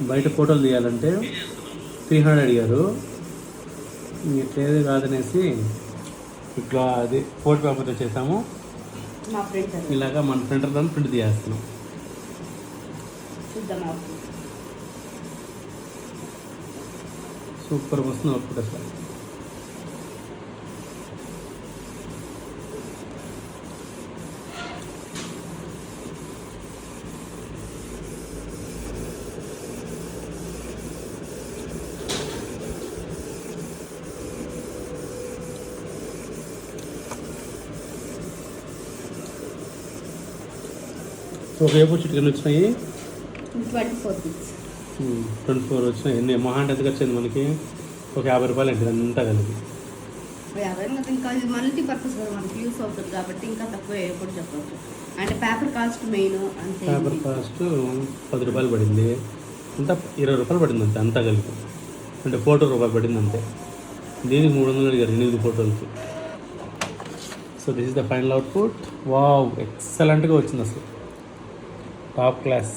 బయట ఫోటోలు తీయాలంటే 300 అడిగారు. ఇట్లేది కాదనేసి ఇట్లా అది ఫోటో పేపర్తో చేసాము. ఇలాగా మన ప్రింటర్లో ప్రింట్ తీయేస్తున్నాం. సూపర్ వస్తుంది అవుట్పుట్ అసలు. ఒక ఏపో చికెన్ వచ్చినాయి 24 వచ్చినాయి. ఎన్ని మహా ఎంత వచ్చింది మనకి? ఒక 50 రూపాయలు అంటే అంతా కలిపి. ఇంకా మల్టీపర్పస్ కూడా మనకి యూస్ అవుతుంది కాబట్టి ఇంకా తక్కువ ఎప్పుడు చెప్పవచ్చు. అంటే పేపర్ కాస్ట్ మెయిన్. అంతే, పేపర్ కాస్ట్ 10 రూపాయలు పడింది. అంతా 20 రూపాయలు పడింది అంతే, అంతా కలిపి. అంటే ఫోటో రూపాయలు పడింది అంతే. దీనికి 300 అడిగారు 8 ఫోటోలకి. So this is the final output. Wow, ఎక్సలెంట్గా వచ్చింది అసలు, టాప్ క్లాస్.